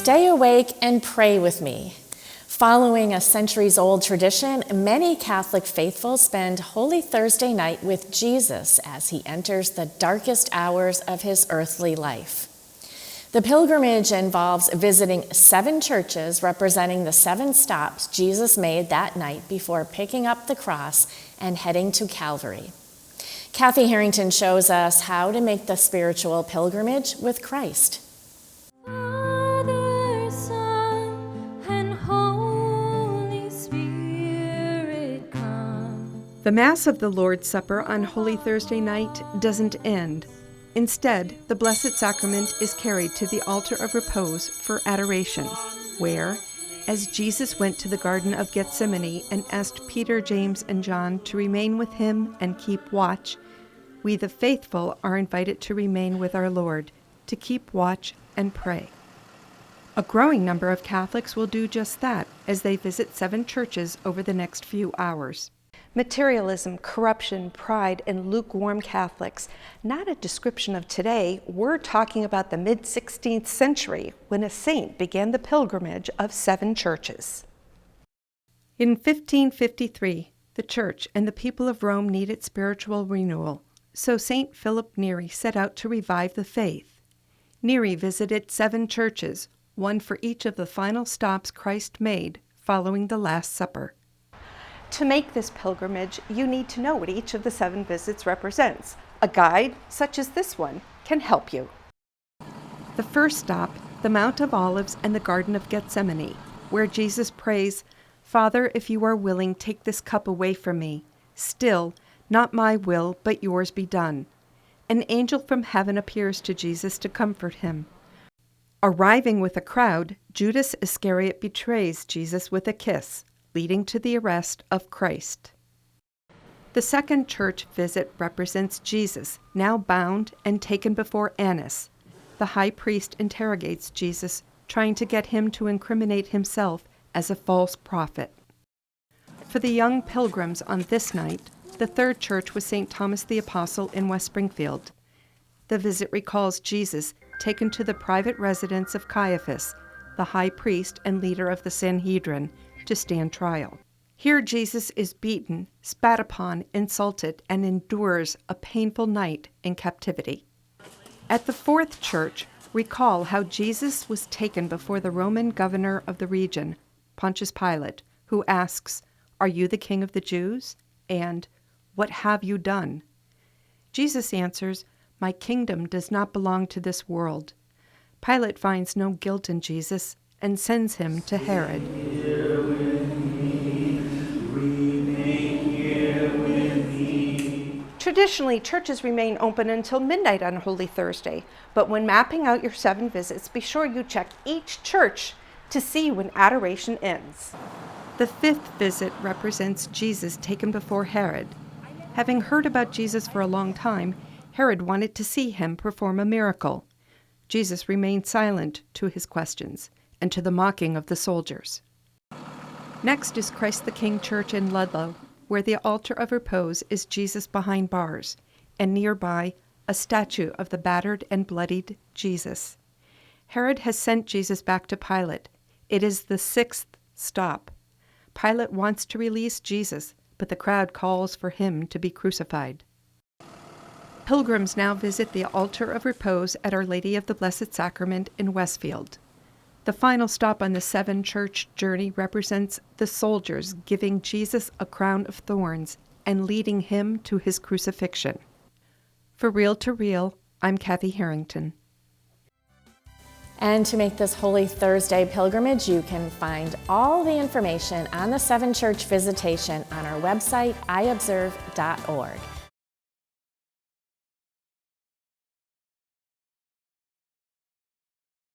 Stay awake and pray with me. Following a centuries-old tradition, many Catholic faithful spend Holy Thursday night with Jesus as he enters the darkest hours of his earthly life. The pilgrimage involves visiting 7 churches representing the 7 stops Jesus made that night before picking up the cross and heading to Calvary. Kathy Harrington shows us how to make the spiritual pilgrimage with Christ. Father, Son, and Holy Spirit, come. The Mass of the Lord's Supper on Holy Thursday night doesn't end. Instead, the Blessed Sacrament is carried to the altar of repose for adoration, where, as Jesus went to the Garden of Gethsemane and asked Peter, James, and John to remain with him and keep watch, we the faithful are invited to remain with our Lord, to keep watch and pray. A growing number of Catholics will do just that as they visit 7 churches over the next few hours. Materialism, corruption, pride, and lukewarm Catholics. Not a description of today. We're talking about the mid-16th century when a saint began the pilgrimage of 7 churches. In 1553, the Church and the people of Rome needed spiritual renewal, so St. Philip Neri set out to revive the faith. Neri visited 7 churches, one for each of the final stops Christ made following the Last Supper. To make this pilgrimage, you need to know what each of the 7 visits represents. A guide, such as this one, can help you. The first stop, the Mount of Olives and the Garden of Gethsemane, where Jesus prays, "Father, if you are willing, take this cup away from me. Still, not my will, but yours be done." An angel from heaven appears to Jesus to comfort him. Arriving with a crowd, Judas Iscariot betrays Jesus with a kiss, leading to the arrest of Christ. The second church visit represents Jesus, now bound and taken before Annas. The high priest interrogates Jesus, trying to get him to incriminate himself as a false prophet. For the young pilgrims on this night, the third church was St. Thomas the Apostle in West Springfield. The visit recalls Jesus taken to the private residence of Caiaphas, the high priest and leader of the Sanhedrin, to stand trial. Here Jesus is beaten, spat upon, insulted, and endures a painful night in captivity. At the fourth church, recall how Jesus was taken before the Roman governor of the region, Pontius Pilate, who asks, "Are you the king of the Jews?" and "What have you done?" Jesus answers, "My kingdom does not belong to this world." Pilate finds no guilt in Jesus and sends him to Herod. Traditionally, churches remain open until midnight on Holy Thursday, but when mapping out your 7 visits, be sure you check each church to see when adoration ends. The 5th visit represents Jesus taken before Herod. Having heard about Jesus for a long time, Herod wanted to see him perform a miracle. Jesus remained silent to his questions and to the mocking of the soldiers. Next is Christ the King Church in Ludlow, where the altar of repose is Jesus behind bars, and nearby a statue of the battered and bloodied Jesus. Herod has sent Jesus back to Pilate. It is the 6th stop. Pilate wants to release Jesus, but the crowd calls for him to be crucified. Pilgrims now visit the altar of repose at Our Lady of the Blessed Sacrament in Westfield. The final stop on the 7-church journey represents the soldiers giving Jesus a crown of thorns and leading him to his crucifixion. For Real to Real, I'm Kathy Harrington. And to make this Holy Thursday pilgrimage, you can find all the information on the 7-church visitation on our website, iobserve.org.